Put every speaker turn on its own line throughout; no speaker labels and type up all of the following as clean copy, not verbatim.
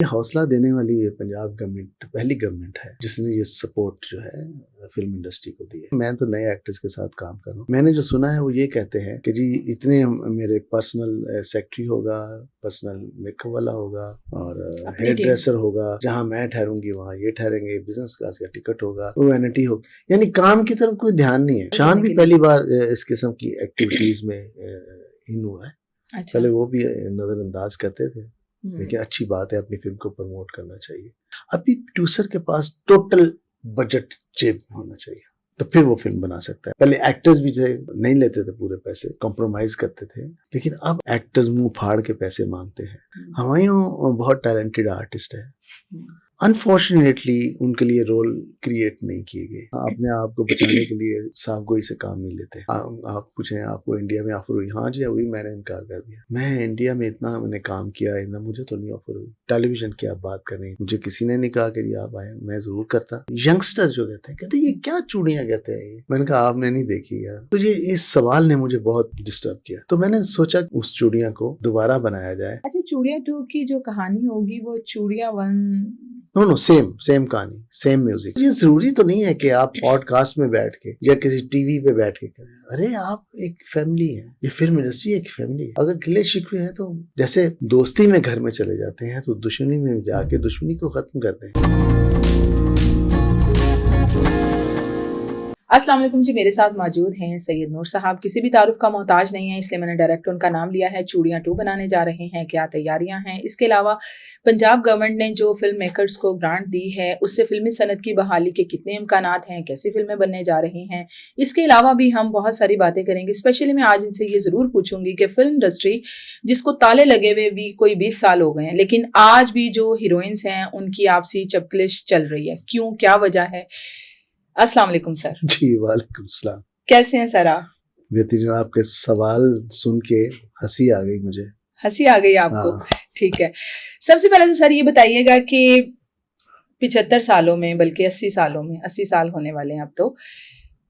ये हौसला देने वाली ये पंजाब गवर्नमेंट पहली गवर्नमेंट है जिसने ये सपोर्ट जो है फिल्म इंडस्ट्री को दी है। मैं तो नए एक्टर्स के साथ काम कर रहा हूँ। मैंने जो सुना है वो ये कहते हैं कि जी इतने मेरे पर्सनल सेक्रेटरी होगा, पर्सनल मेकअप वाला होगा और हेयर ड्रेसर होगा, जहाँ मैं ठहरूंगी वहाँ ये ठहरेंगे, बिजनेस क्लास का टिकट होगा, वो वैनिटी होगी, यानी काम की तरफ कोई ध्यान नहीं है। शान भी पहली बार इस किस्म की एक्टिविटीज में इन हुआ है।
अच्छा।
पहले वो भी नजरअंदाज करते थे, लेकिन अच्छी बात है, अपनी फिल्म को प्रमोट करना चाहिए। अभी प्रोड्यूसर के पास टोटल बजट जेब में होना चाहिए, तो फिर वो फिल्म बना सकता है। पहले एक्टर्स भी थे, नहीं लेते थे पूरे पैसे, कॉम्प्रोमाइज करते थे, लेकिन अब एक्टर्स मुंह फाड़ के पैसे मांगते हैं। हुमायूं बहुत टैलेंटेड आर्टिस्ट है, अनफॉर्चुनेटली उनके लिए रोल क्रिएट नहीं किए गए। अपने आप को बचाने के लिए साफ गोई से काम नहीं लेते। आप पूछें आपको इंडिया में ऑफर हुई? हाँ जी हुई, मैंने इनकार कर दिया। मैं इंडिया में इतना मैंने काम किया, इतना मुझे तो नहीं ऑफर हुई। टेलीविजन की आप बात कर रही हैं, मुझे किसी ने नहीं कहा कि जी आप आए, मैं जरूर करता। यंगस्टर जो कहते हैं, कहते ये क्या चूड़ियां कहते हैं ये। मैंने कहा आपने नहीं देखी यार। तो ये इस सवाल ने मुझे बहुत डिस्टर्ब किया, तो मैंने सोचा उस चूड़ियां को दोबारा बनाया जाए।
अच्छा, चूड़िया 2 की जो कहानी होगी वो चूड़िया 1।
नो सेम कहानी, सेम म्यूजिक। ये जरूरी तो नहीं है कि आप पॉडकास्ट में बैठ के या किसी टीवी पे बैठ के करें। अरे आप एक फैमिली है, ये फिल्म इंडस्ट्री एक फैमिली है। अगर गिले शिकवे हैं तो जैसे दोस्ती में घर में चले जाते हैं, तो दुश्मनी में जाके दुश्मनी को खत्म करते हैं।
अस्सलाम वालेकुम जी, मेरे साथ मौजूद हैं सैयद नूर साहब। किसी भी तारुफ का मोहताज नहीं है, इसलिए मैंने डायरेक्ट उनका नाम लिया है। चूड़ियां 2 बनाने जा रहे हैं, क्या तैयारियां हैं? इसके अलावा पंजाब गवर्नमेंट ने जो फिल्म मेकर्स को ग्रांट दी है, उससे फिल्मी सनत की बहाली के कितने इम्कानात हैं, कैसी फिल्में बनने जा रही हैं, इसके अलावा भी हम बहुत सारी बातें करेंगे। स्पेशली मैं आज इनसे ये ज़रूर पूछूंगी कि फिल्म इंडस्ट्री जिसको ताले लगे हुए भी कोई 20 साल हो गए हैं, लेकिन आज भी जो हीरोइंस हैं उनकी आपसी चपकलिश चल रही है, क्यों, क्या वजह है? अस्सलाम वालेकुम सर।
जी वालेकुम सलाम।
कैसे हैं सर आप?
बेहतरीन। आपके सवाल सुन के हंसी आ गई मुझे।
हंसी आ गई आपको? ठीक है। सबसे पहले तो सर ये बताइएगा कि 75 सालों में, बल्कि 80 सालों में, 80 साल होने वाले हैं अब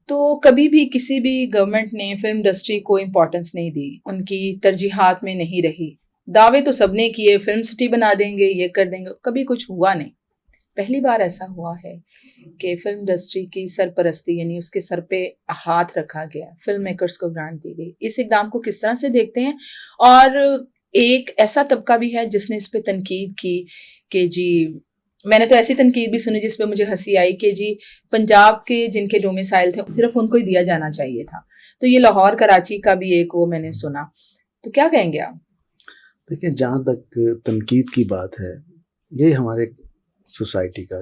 तो कभी भी किसी भी गवर्नमेंट ने फिल्म इंडस्ट्री को इम्पोर्टेंस नहीं दी, उनकी तरजीहात में नहीं रही। दावे तो सबने किए, फिल्म सिटी बना देंगे, ये कर देंगे, कभी कुछ हुआ नहीं। पहली बार ऐसा हुआ है कि फिल्म इंडस्ट्री की सरपरस्ती यानी उसके सर पे हाथ रखा गया, फिल्म मेकर्स को ग्रांट दी गई। इस इकदाम को किस तरह से देखते हैं? और एक ऐसा तबका भी है जिसने इस पे तनकीद की कि जी, मैंने तो ऐसी तनकीद भी सुनी जिस पे मुझे हंसी आई कि जी पंजाब के जिनके डोमिसाइल थे सिर्फ उनको ही दिया जाना चाहिए था। तो ये लाहौर कराची का भी एक वो मैंने सुना, तो क्या कहेंगे आप?
देखिए, जहाँ तक तनकीद की बात है, ये हमारे सोसाइटी का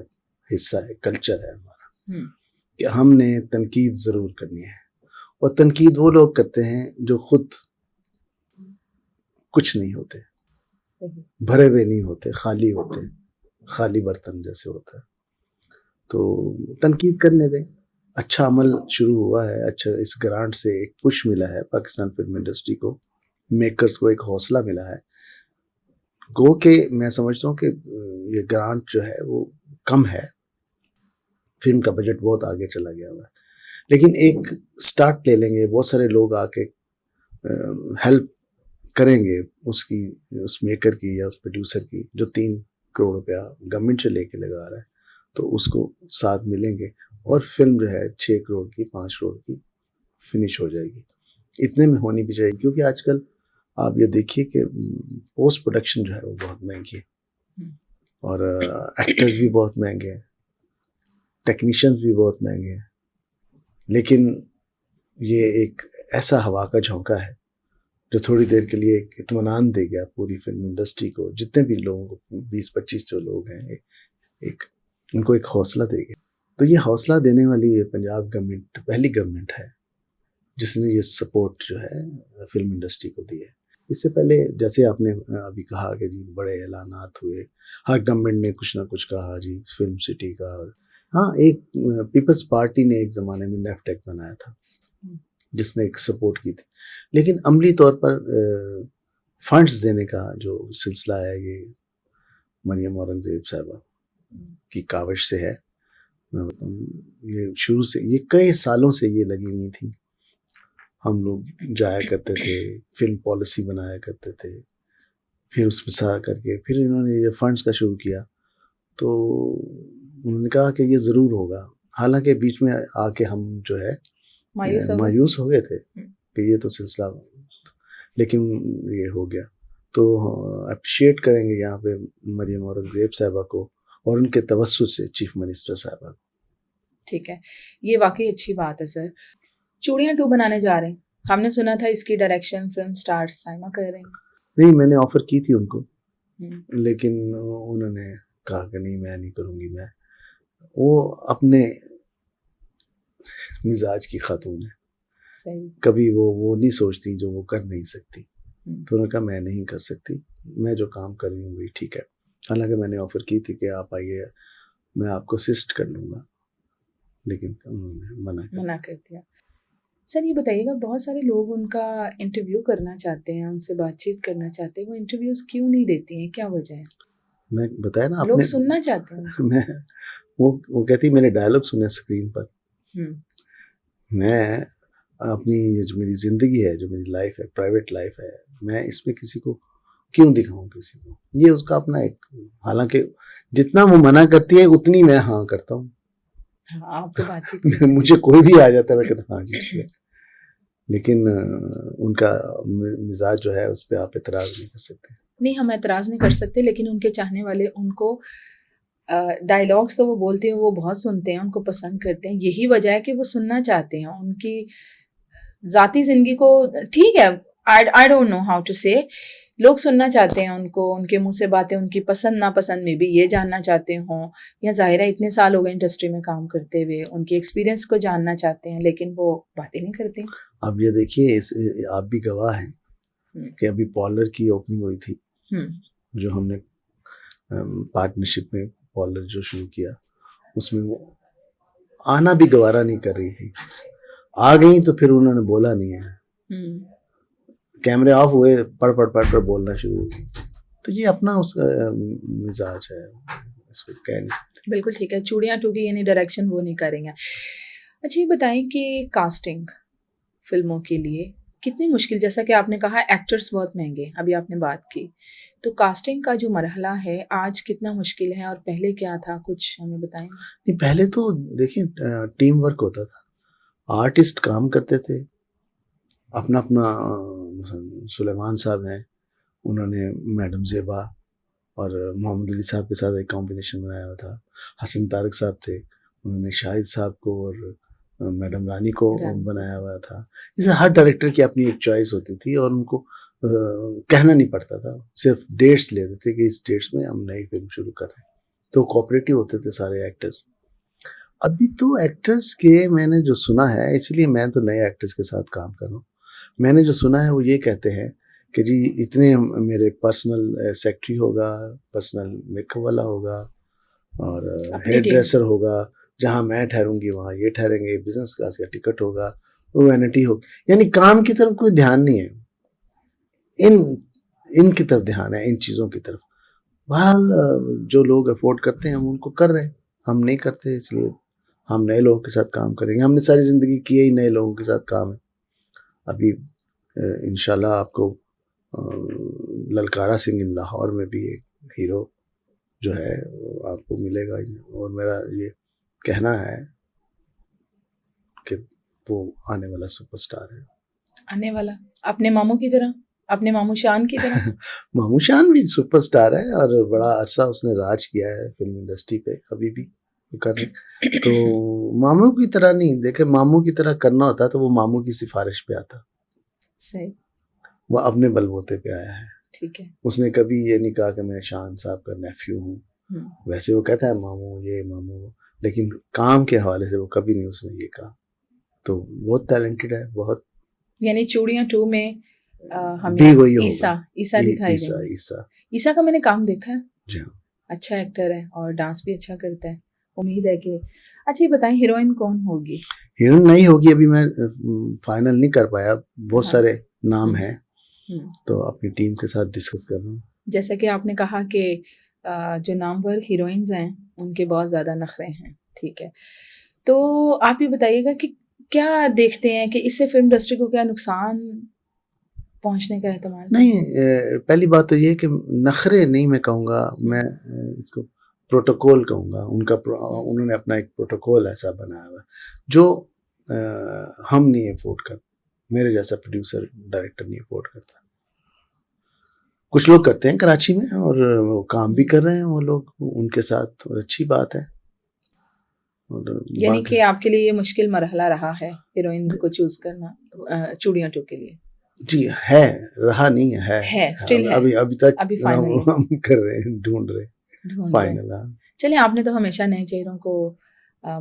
हिस्सा है, कल्चर है हमारा, कि हमने तनकीद जरूर करनी है। और तनकीद वो लोग करते हैं जो खुद कुछ नहीं होते, भरे हुए नहीं होते, खाली होते, खाली बर्तन जैसे होता है। तो तनकीद करने दें। अच्छा अमल शुरू हुआ है, अच्छा इस ग्रांट से एक पुश मिला है पाकिस्तान फिल्म इंडस्ट्री को, मेकर्स को एक हौसला मिला है। गो के मैं समझता हूँ कि ये ग्रांट जो है वो कम है, फिल्म का बजट बहुत आगे चला गया हुआ है, लेकिन एक स्टार्ट ले लेंगे, बहुत सारे लोग आके हेल्प करेंगे उसकी, उस मेकर की या उस प्रोड्यूसर की जो 3 करोड़ रुपया गवर्नमेंट से लेके लगा रहा है, तो उसको साथ मिलेंगे और फिल्म जो है 6 करोड़ की, 5 करोड़ की फिनिश हो जाएगी। इतने में होनी भी चाहिए, क्योंकि आजकल आप ये देखिए कि पोस्ट प्रोडक्शन जो है वो बहुत महंगी है और एक्टर्स भी बहुत महंगे हैं, टेक्नीशियंस भी बहुत महंगे हैं, लेकिन ये एक ऐसा हवा का झोंका है जो थोड़ी देर के लिए एक इत्मीनान दे गया पूरी फिल्म इंडस्ट्री को, जितने भी लोगों को 20-25 जो लोग हैं, एक उनको एक हौसला दे गया। तो ये हौसला देने वाली ये पंजाब गवर्नमेंट पहली गवर्नमेंट है जिसने ये सपोर्ट जो है फिल्म इंडस्ट्री को दी है। इससे पहले जैसे आपने अभी कहा कि जी बड़े ऐलानात हुए, हर गवर्नमेंट ने कुछ ना कुछ कहा जी फिल्म सिटी का। और हाँ, एक पीपल्स पार्टी ने एक ज़माने में नेफ्टेक बनाया था जिसने एक सपोर्ट की थी, लेकिन अमली तौर पर फंड्स देने का जो सिलसिला है ये मरियम औरंगज़ेब साहबा की काविश से है। ये शुरू से, ये कई सालों से ये लगी हुई थी। हम लोग जाया करते थे, फिल्म पॉलिसी बनाया करते थे, फिर उसमें सा करके फिर इन्होंने ये फंड्स का शुरू किया, तो उन्होंने कहा कि ये ज़रूर होगा। हालांकि बीच में आके हम जो है मायूस हो गए थे कि ये तो सिलसिला, लेकिन ये हो गया। तो अप्रिशिएट करेंगे यहाँ पे मरियम औरंगज़ेब साहिबा को और उनके तवस्सुत से चीफ मिनिस्टर साहिबा को।
ठीक है, ये वाकई अच्छी बात है सर। चूड़ियाँ 2 बनाने जा रहे हैं, हमने सुना था इसकी डायरेक्शन फिल्म स्टार्स साइमा कर रहे हैं।
नहीं, मैंने ऑफर की थी उनको,
हम्म,
लेकिन उन्होंने कहा कि नहीं मैं नहीं करूँगी। मैं वो अपने मिजाज की खातून है,
सही।
कभी वो नहीं सोचती जो वो कर नहीं सकती।
हम्म,
तो उन्होंने कहा मैं नहीं कर सकती, मैं जो काम कर रही हूँ वही ठीक है। हालांकि मैंने ऑफर की थी कि आप आइए, मैं आपको असिस्ट कर लूँगा, लेकिन उन्होंने
मना कर दिया। सर ये बताइएगा, बहुत सारे लोग उनका इंटरव्यू करना चाहते हैं, उनसे बातचीत करना चाहते हैं, वो इंटरव्यूज क्यों नहीं देती हैं, क्या वजह है?
मैं बताया ना
लोग
आपने,
सुनना चाहते हैं।
मैं वो कहती मेरे डायलॉग सुने स्क्रीन पर। मैं अपनी ये जो मेरी ज़िंदगी है, जो मेरी लाइफ है, प्राइवेट लाइफ है, मैं इसमें किसी को क्यों दिखाऊं किसी को? ये उसका अपना एक, हालांकि जितना वो मना करती है उतनी मैं हाँ करता हूँ।
हाँ, आप तो बातचीत
मुझे कोई भी आ जाता है मैं कहता हाँ जी ठीक है, लेकिन उनका मिजाज जो है उस पर आप एतराज़ नहीं कर सकते।
नहीं, हम एतराज़ नहीं कर सकते, लेकिन उनके चाहने वाले उनको डायलॉग्स तो वो बोलते हैं, वो बहुत सुनते हैं, उनको पसंद करते हैं। यही वजह है कि वो सुनना चाहते हैं। उनकी ज़ाती ज़िंदगी को ठीक है, I don't know how to say, लोग सुनना चाहते हैं उनको, उनके मुंह से बातें, उनकी पसंद नापसंद में भी ये जानना चाहते हों, या ज़ाहिर है इतने साल हो गए इंडस्ट्री में काम करते हुए, उनके एक्सपीरियंस को जानना चाहते हैं, लेकिन वो बातें नहीं करते।
अब ये देखिए, आप भी गवाह हैं कि अभी पॉलर की ओपनिंग हुई थी, जो हमने पार्टनरशिप में पॉलर जो शुरू किया, उसमें वो आना भी गवारा नहीं कर रही थी। आ गई तो फिर उन्होंने बोला नहीं है, कैमरे ऑफ हुए, पढ़ बोलना शुरू हो गई। तो ये अपना उसका मिजाज है, इसको कह नहीं सकते।
बिल्कुल ठीक है, चूड़ियाँ 2 की यानी डायरेक्शन वो नहीं करेंगे। अच्छा ये बताएं कि कास्टिंग फिल्मों के लिए कितनी मुश्किल, जैसा कि आपने कहा एक्टर्स बहुत महंगे, अभी आपने बात की, तो कास्टिंग का जो मरहला है आज कितना मुश्किल है और पहले क्या था, कुछ हमें बताएं।
नहीं, पहले तो देखिए टीम वर्क होता था, आर्टिस्ट काम करते थे अपना अपना। सुलेमान साहब हैं, उन्होंने मैडम ज़ेबा और मोहम्मद अली साहब के साथ एक कॉम्बिनेशन बनाया हुआ था। हसन तारक साहब थे, उन्होंने शाहिद साहब को और मैडम रानी को बनाया हुआ था। इसे हर डायरेक्टर की अपनी एक चॉइस होती थी और उनको कहना नहीं पड़ता था, सिर्फ डेट्स लेते थे कि इस डेट्स में हम नई फिल्म शुरू कर रहे हैं, तो कोऑपरेटिव होते थे सारे एक्टर्स। अभी तो एक्टर्स के मैंने जो सुना है, इसलिए मैं तो नए एक्टर्स के साथ काम कर रहा हूँ, मैंने जो सुना है वो ये कहते हैं कि जी इतने मेरे पर्सनल सेक्रेटरी होगा, पर्सनल मेकअप वाला होगा और हेयर ड्रेसर होगा, जहाँ मैं ठहरूंगी वहाँ ये ठहरेंगे, बिजनेस क्लास का टिकट होगा, वो वैनिटी होगी, यानी काम की तरफ कोई ध्यान नहीं है, इनकी तरफ ध्यान है, इन चीज़ों की तरफ। बहरहाल जो लोग अफोर्ड करते हैं हम उनको कर रहे हैं, हम नहीं करते इसलिए हम नए लोगों के साथ काम करेंगे। हमने सारी ज़िंदगी किए ही नए लोगों के साथ काम है। अभी इंशाल्लाह आपको ललकारा सिंह इन लाहौर में भी एक हीरो जो है आपको मिलेगा, और मेरा ये कहना है कि वो आने वाला सुपरस्टार है।
आने वाला अपने मामू की तरह, अपने मामू शान की तरह।
मामू शान भी सुपरस्टार है और बड़ा अरसा उसने राज किया है फिल्म इंडस्ट्री पे, अभी भी कर रहे। तो मामू की तरह नहीं, देखे मामू की तरह करना होता तो वो मामू की सिफारिश पे आता,
सही,
वो अपने बलबूते पे आया है।
ठीक है,
उसने कभी ये नहीं कहा कि मैं शान साहब का नेफ्यू हूँ, वैसे वो कहता है मामू ये मामू वो, लेकिन काम के हवाले से वो कभी नहीं उसने ये कहा। तो बहुत टैलेंटेड है, बहुत।
यानी चूड़ियाँ 2 में हमें ईसा दिखाई देंगे। ईसा का मैंने काम देखा है,
जी हाँ,
अच्छा एक्टर है और डांस भी अच्छा करता है, उम्मीद है कि। अच्छा ये बताएं हीरोइन कौन होगी?
हीरोइन नहीं होगी, अभी मैं फाइनल नहीं कर पाया, बहुत सारे नाम हैं, तो अपनी टीम के साथ डिस्कस कर रहा हूँ।
जैसा कि आपने कहा कि जो नामवर हीरोइंस हैं उनके बहुत ज़्यादा नखरे हैं, ठीक है, तो आप ये बताइएगा कि क्या देखते हैं कि इससे फिल्म इंडस्ट्री को क्या नुकसान पहुंचने का एहतमाल?
नहीं, पहली बात तो ये है कि नखरे नहीं मैं कहूँगा, मैं इसको प्रोटोकॉल कहूँगा। उन्होंने अपना एक प्रोटोकॉल ऐसा बनाया हुआ है जो हम नहीं अफोर्ड कर, मेरे जैसा प्रोड्यूसर डायरेक्टर नहीं अफोर्ड करता। कुछ लोग करते हैं कराची में और वो काम भी कर रहे हैं वो लोग उनके साथ, और अच्छी बात है। और
यानी कि आपके लिए ये मुश्किल मरहला रहा है हीरोइन को चूज करना चूड़ियां 2 के लिए?
जी है, रहा नहीं है
स्टिल है,
अभी तक
अभी फाइनल
हम कर रहे हैं, ढूंढ रहे फाइनल।
चलिए, आपने तो हमेशा नए चेहरों को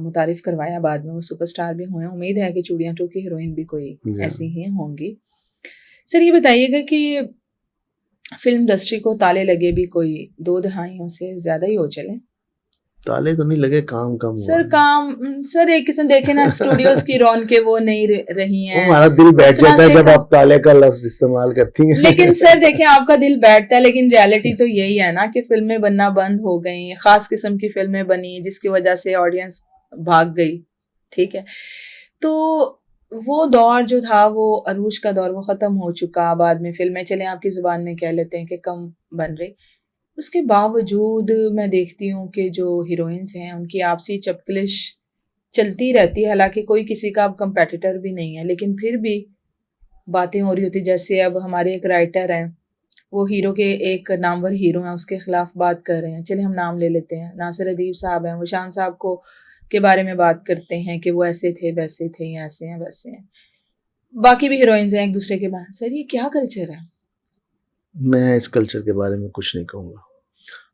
मुतारिफ करवाया, बाद में वो सुपरस्टार भी हुए। उम्मीद है कि चूड़ियां 2 की हीरोइन भी कोई ऐसी ही होंगी। सर ये बताइएगा कि फिल्म इंडस्ट्री को ताले लगे भी कोई 2 दहाइयों से ज्यादा ही हो चले।
ताले तो नहीं लगे, काम कम
सर काम सर एक किस्म देखे ना स्टूडियोज की रौनकें वो नहीं रही हैं।
हमारा दिल बैठ जाता है जब आप ताले का लफ्ज इस्तेमाल करती हैं।
लेकिन सर देखें, आपका दिल बैठता है, लेकिन रियलिटी तो यही है ना कि फिल्में बनना बंद हो गई, खास किस्म की फिल्में बनी जिसकी वजह से ऑडियंस भाग गई। ठीक है, तो वो दौर जो था, वो अरूज का दौर, वो ख़त्म हो चुका। बाद में फिल्में चले आपकी ज़ुबान में कह लेते हैं कि कम बन रही, उसके बावजूद मैं देखती हूँ कि जो हीरोइंस हैं उनकी आपसी चपकलिश चलती रहती है। हालांकि कोई किसी का अब कंपेटिटर भी नहीं है, लेकिन फिर भी बातें हो रही होती। जैसे अब हमारे एक राइटर हैं, वो हीरो के, एक नामवर हीरो हैं, उसके खिलाफ बात कर रहे हैं। चलिए हम नाम ले लेते हैं, नासिर अदीब साहब हैं, वो शान साहब को के बारे में बात करते हैं कि वो ऐसे थे वैसे थे, या ऐसे हैं वैसे हैं। बाकी भी हीरोइंस हैं एक दूसरे के बारे। सर ये क्या कल्चर है?
मैं इस कल्चर के बारे में कुछ नहीं कहूँगा।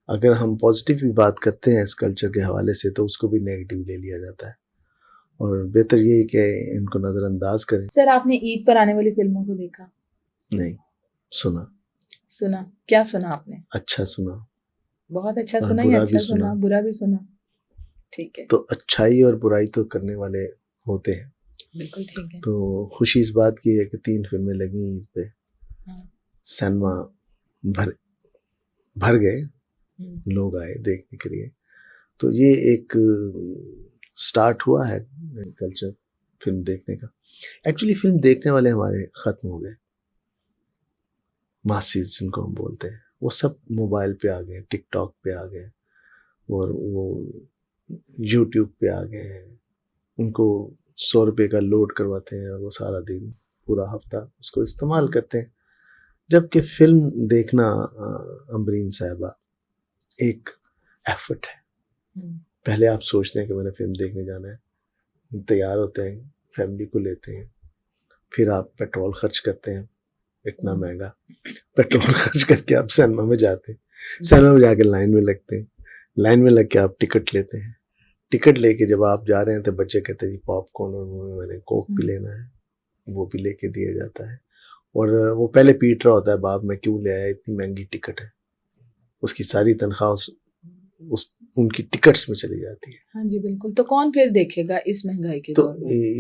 अगर हम पॉजिटिव भी बात करते हैं इस कल्चर के हवाले से तो उसको भी नेगेटिव ले लिया जाता है, और बेहतर ये है कि इनको नज़रअंदाज करें।
सर आपने ईद पर आने वाली फिल्मों को देखा?
नहीं,
सुना। क्या सुना आपने?
अच्छा सुना,
बहुत अच्छा सुना या अच्छा सुना, बुरा भी सुना? ठीक है,
तो अच्छाई और बुराई तो करने वाले होते हैं।
बिल्कुल ठीक है।
तो खुशी इस बात की है कि 3 फिल्में लगी ईद पे, सिनेमा भर गए, लोग आए देखने के लिए। तो ये एक स्टार्ट हुआ है कल्चर फिल्म देखने का। एक्चुअली फिल्म देखने वाले हमारे ख़त्म हो गए, मासिस जिनको हम बोलते हैं, वो सब मोबाइल पे आ गए, टिकटॉक पे आ गए, और वो यूट्यूब पे आ गए हैं। उनको 100 रुपये का लोड करवाते हैं और वो सारा दिन पूरा हफ्ता उसको इस्तेमाल करते हैं। जबकि फिल्म देखना अम्बरीन साहिबा एक एफर्ट है। पहले आप सोचते हैं कि मैंने फिल्म देखने जाना है, तैयार होते हैं, फैमिली को लेते हैं, फिर आप पेट्रोल खर्च करते हैं, इतना महंगा पेट्रोल खर्च करके आप सिनेमा में जाते हैं, सिनेमा में जाके लाइन में लगते हैं, लाइन में लग के आप टिकट लेते हैं, टिकट लेके जब आप जा रहे हैं तो बच्चे कहते हैं जी पॉपकॉर्न और मैंने कोक भी लेना है, वो भी लेके दिया जाता है। और वो पहले पीट रहा होता है, बाप मैं क्यों ले आया, इतनी महंगी टिकट है। उसकी सारी तनख्वाह उस उनकी टिकट्स में चली जाती है।
हाँ जी बिल्कुल। तो कौन फिर देखेगा इस महंगाई के
तो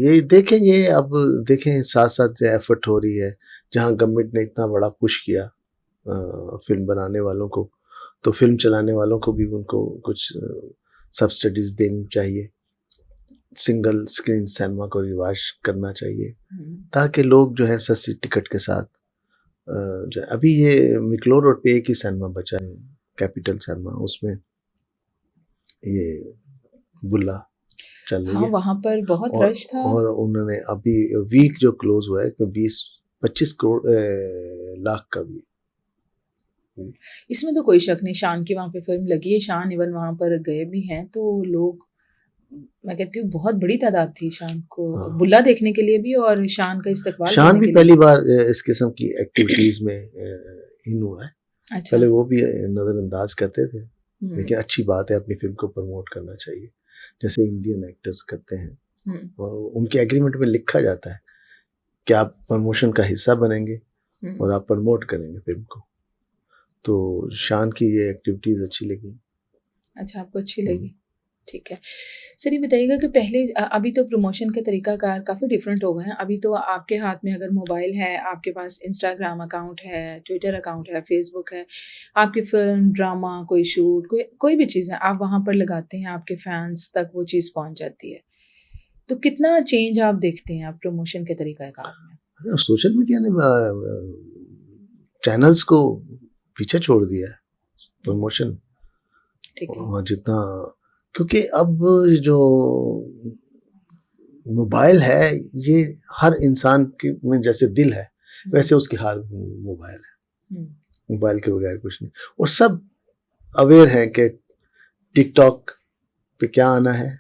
ये देखेंगे, अब देखें साथ साथ जो एफर्ट हो रही है, जहाँ गवर्नमेंट ने इतना बड़ा पुश किया फिल्म बनाने वालों को, तो फिल्म चलाने वालों को भी उनको कुछ सब्सिडीज देनी चाहिए, सिंगल स्क्रीन सिनेमा को रिवाज करना चाहिए, ताकि लोग जो है सस्ती टिकट के साथ जो अभी ये मिकलोर रोड पे एक ही सिनेमा बचा है, कैपिटल सिनेमा, उसमें ये बुल्ला चल रही है।
वहाँ पर बहुत रश था,
और उन्होंने अभी वीक जो क्लोज हुआ है कि 20-25 लाख का भी।
इसमें तो कोई शक नहीं, शान की वहाँ पे फिल्म लगी है, शान इवन वहाँ पर गए भी हैं, तो लोग, मैं कहती हूँ बहुत बड़ी तादाद थी शान को बुल्ला देखने के लिए भी, और शान का इस्तकबाल।
शान भी पहली बार इस किस्म की एक्टिविटीज में इन हुआ है। अच्छा। पहले वो भी नजरअंदाज करते थे, लेकिन अच्छी बात है, अपनी फिल्म को प्रमोट करना चाहिए, जैसे इंडियन एक्टर्स करते हैं, और उनके एग्रीमेंट में लिखा जाता है कि आप प्रमोशन का हिस्सा बनेंगे और आप प्रमोट करेंगे फिल्म को। तो शान की ये एक्टिविटीज अच्छी लगी।
अच्छा, आपको अच्छी लगी, ठीक है। सर ये बताइएगा कि पहले, अभी तो प्रमोशन के तरीक़ाकार काफ़ी डिफरेंट हो गए हैं। अभी तो आपके हाथ में अगर मोबाइल है, आपके पास इंस्टाग्राम अकाउंट है, ट्विटर अकाउंट है, फेसबुक है, आपकी फिल्म, ड्रामा, कोई शूट, कोई भी चीज़ है, आप वहाँ पर लगाते हैं, आपके फैंस तक वो चीज़ पहुँच जाती है। तो कितना चेंज आप देखते हैं आप प्रमोशन के तरीक़ाकार में?
सोशल मीडिया ने चैनल्स को पीछे छोड़ दिया है प्रमोशन,
ठीक है।
और जितना, क्योंकि अब जो मोबाइल है ये हर इंसान के में जैसे दिल है वैसे उसके हाथ में मोबाइल है, मोबाइल के बगैर कुछ नहीं। और सब अवेयर हैं कि टिकटॉक पे क्या आना है,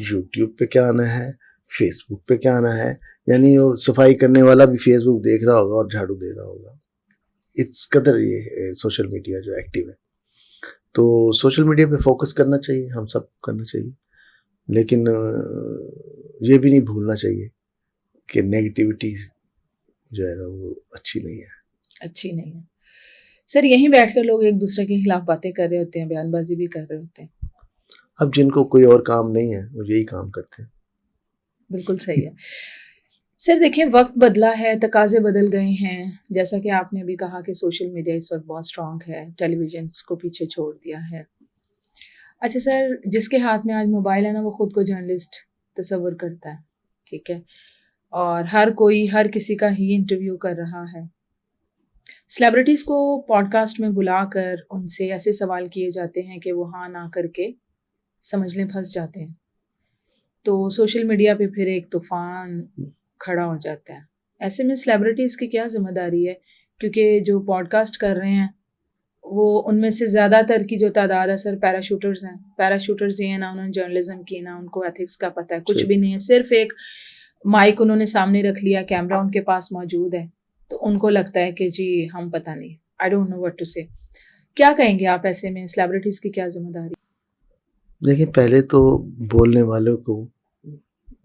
यूट्यूब पे क्या आना है, फेसबुक पे क्या आना है, यानी वो सफाई करने वाला भी फेसबुक देख रहा होगा और झाड़ू दे रहा होगा। इस कदर ये सोशल मीडिया जो एक्टिव है, तो सोशल मीडिया पे फोकस करना चाहिए, हम सब करना चाहिए, लेकिन ये भी नहीं भूलना चाहिए कि नेगेटिविटी जो है ना वो अच्छी नहीं है।
अच्छी नहीं है सर। यहीं बैठकर लोग एक दूसरे के खिलाफ बातें कर रहे होते हैं, बयानबाजी भी कर रहे होते हैं।
अब जिनको कोई और काम नहीं है वो यही काम करते हैं।
बिल्कुल सही है सर। देखिए, वक्त बदला है, तकाजे बदल गए हैं। जैसा कि आपने अभी कहा कि सोशल मीडिया इस वक्त बहुत स्ट्रांग है, टेलीविजन को पीछे छोड़ दिया है। अच्छा सर, जिसके हाथ में आज मोबाइल है ना, वो खुद को जर्नलिस्ट तस्वर करता है, ठीक है, और हर कोई हर किसी का ही इंटरव्यू कर रहा है। सेलिब्रिटीज़ को पॉडकास्ट में बुलाकर उनसे ऐसे सवाल किए जाते हैं कि वो हाँ ना करके समझ लें फंस जाते हैं। तो सोशल मीडिया पे फिर एक तूफान खड़ा हो जाता है। ऐसे में सेलिब्रिटीज़ की क्या जिम्मेदारी है, क्योंकि जो पॉडकास्ट कर रहे हैं वो उनमें से ज़्यादातर की जो तादाद है सर पैराशूटर्स हैं। पैराशूटर्स ये हैं ना, उन्होंने जर्नलिज्म की ना उनको एथिक्स का पता है, कुछ भी नहीं है। सिर्फ एक माइक उन्होंने सामने रख लिया, कैमरा उनके पास मौजूद है, तो उनको लगता है कि जी हम पता नहीं, I don't know what to say. क्या कहेंगे आप ऐसे में, सेलिब्रिटीज़ की क्या जिम्मेदारी?
देखिए, पहले तो बोलने वालों को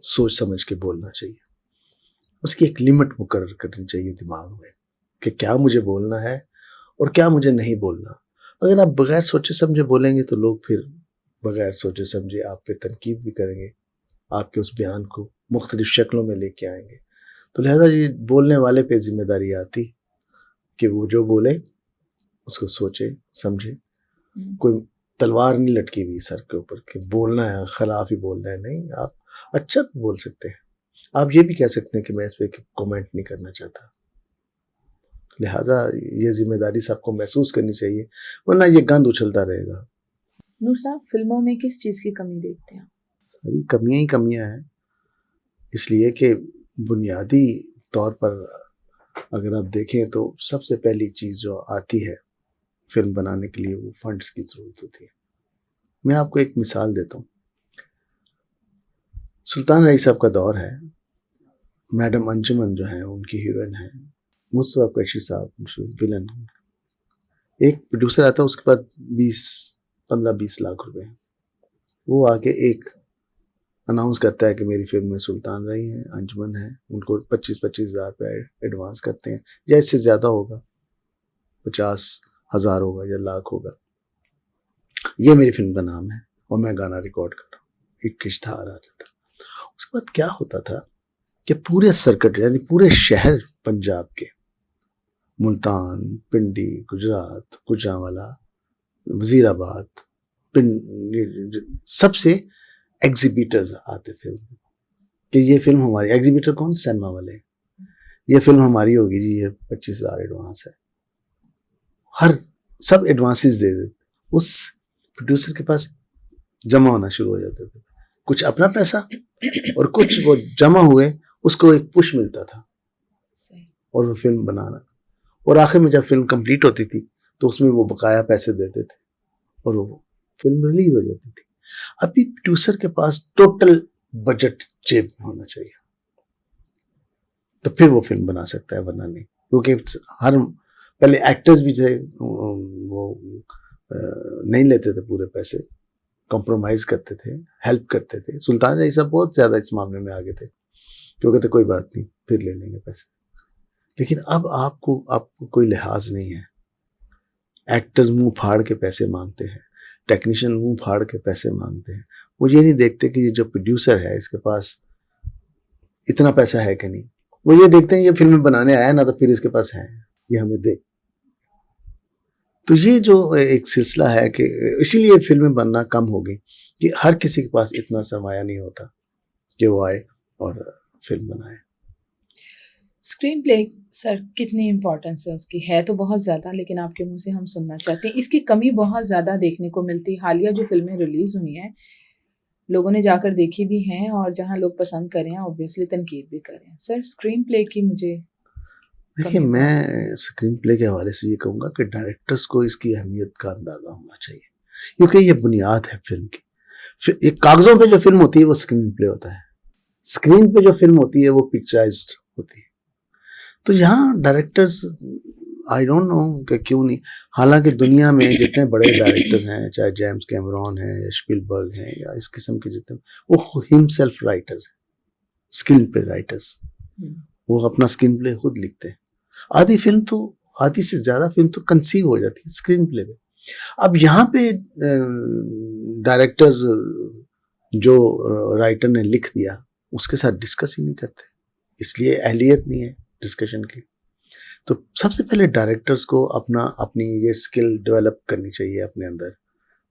सोच समझ के बोलना चाहिए, उसकी एक लिमिट मुकर्रर करनी चाहिए दिमाग में कि क्या मुझे बोलना है और क्या मुझे नहीं बोलना। अगर आप बगैर सोचे समझे बोलेंगे तो लोग फिर बगैर सोचे समझे आप पे तनकीद भी करेंगे, आपके उस बयान को मुख्तलिफ शक्लों में लेके आएंगे। तो लिहाजा ये बोलने वाले पे जिम्मेदारी आती कि वो जो बोले उसको सोचे समझे। कोई तलवार नहीं लटकी हुई सर के ऊपर कि बोलना है खिलाफ ही बोलना है, नहीं, आप अच्छा बोल सकते हैं। आप ये भी कह सकते हैं कि मैं इस पर कमेंट नहीं करना चाहता। लिहाजा ये जिम्मेदारी सबको महसूस करनी चाहिए, वरना ये गंद उछलता रहेगा।
नूर साहब, फिल्मों में किस चीज़ की कमी देखते हैं?
सारी कमियां ही कमियां हैं, इसलिए कि बुनियादी तौर पर अगर आप देखें तो सबसे पहली चीज़ जो आती है फिल्म बनाने के लिए वो फंड्स की ज़रूरत होती है। मैं आपको एक मिसाल देता हूँ। सुल्तान रईस साहब का दौर है, मैडम अंजुमन जो है उनकी हीरोइन है, मुस्तफा कुरैशी साहब विलन। एक प्रोड्यूसर आता है, उसके पास 15-20 लाख रुपए हैं। वो आके एक अनाउंस करता है कि मेरी फिल्म में सुल्तान रही हैं, अंजुमन है, उनको 25-25 हज़ार रुपये एडवांस करते हैं, या इससे ज़्यादा होगा, 50,000 होगा या लाख होगा। ये मेरी फिल्म का नाम है और मैं गाना रिकॉर्ड कर रहा हूँ। एक इश्तहार आ जाता। उसके बाद क्या होता था कि पूरे सर्किट यानी पूरे शहर पंजाब के, मुल्तान, पिंडी, गुजरात, गुजरांवाला, वजीराबाद, सबसे एग्जीबिटर्स आते थे कि ये फिल्म हमारी। एग्जीबिटर कौन? सिनेमा वाले। ये फिल्म हमारी होगी जी, ये 25,000 एडवांस है। हर सब एडवांसेस दे देते, उस प्रोड्यूसर के पास जमा होना शुरू हो जाते थे, कुछ अपना पैसा और कुछ वो जमा हुए उसको एक पुश मिलता था और वो फिल्म बनाना। और आखिर में जब फिल्म कंप्लीट होती थी तो उसमें वो बकाया पैसे देते थे और वो फिल्म रिलीज हो जाती थी। अभी प्रोड्यूसर के पास टोटल बजट जेब में होना चाहिए, तो फिर वो फिल्म बना सकता है, वरना नहीं। क्योंकि हर पहले एक्टर्स भी थे, वो नहीं लेते थे पूरे पैसे, कॉम्प्रोमाइज करते थे, हेल्प करते थे। सुल्तान रईस साहब बहुत ज़्यादा इस मामले में आगे थे, क्योंकि तो कोई बात नहीं, फिर ले लेंगे पैसे। लेकिन अब आपको कोई लिहाज नहीं है। एक्टर्स मुंह फाड़ के पैसे मांगते हैं, टेक्नीशियन मुंह फाड़ के पैसे मांगते हैं। वो ये नहीं देखते कि ये जो प्रोड्यूसर है इसके पास इतना पैसा है कि नहीं। वो ये देखते हैं ये फिल्म बनाने आया ना, तो फिर इसके पास है, ये हमें दे। तो ये जो एक सिलसिला है कि इसीलिए फिल्में बनना कम हो गई कि हर किसी के पास इतना सरमाया नहीं होता कि वो आए और फिल्म बनाए।
स्क्रीन प्ले सर कितनी इम्पोर्टेंस है उसकी? है तो बहुत ज़्यादा, लेकिन आपके मुंह से हम सुनना चाहते हैं। इसकी कमी बहुत ज़्यादा देखने को मिलती है। हालिया जो फिल्में रिलीज़ हुई हैं, लोगों ने जाकर देखी भी हैं और जहाँ लोग पसंद कर रहे हैं ऑब्वियसली तनकीद भी कर रहे हैं। सर स्क्रीन प्ले की मुझे
देखिए,
कमी बहुत
मैं स्क्रीन प्ले के हवाले से ये कहूँगा कि डायरेक्टर्स को इसकी अहमियत का अंदाज़ा होना चाहिए, क्योंकि ये बुनियाद है फिल्म की। फिर एक कागज़ों पे जो फिल्म होती है वो स्क्रीन प्ले होता है, स्क्रीन पे जो फिल्म होती है वो पिक्चराइज्ड होती है। तो यहाँ डायरेक्टर्स, आई डोंट नो कि क्यों नहीं, हालांकि दुनिया में जितने बड़े डायरेक्टर्स हैं, चाहे जेम्स कैमरॉन है या स्पिलबर्ग हैं या इस किस्म के जितने, वो हिमसेल्फ राइटर्स हैं, स्क्रीन प्ले राइटर्स। वो अपना स्क्रीन प्ले खुद लिखते हैं। आधी से ज़्यादा फिल्म तो कंसीव हो जाती है स्क्रीन प्ले में। अब यहाँ पे डायरेक्टर्स जो राइटर ने लिख दिया उसके साथ डिस्कस ही नहीं करते, इसलिए अहलियत नहीं है डिस्कशन की। तो सबसे पहले डायरेक्टर्स को अपनी ये स्किल डेवलप करनी चाहिए अपने अंदर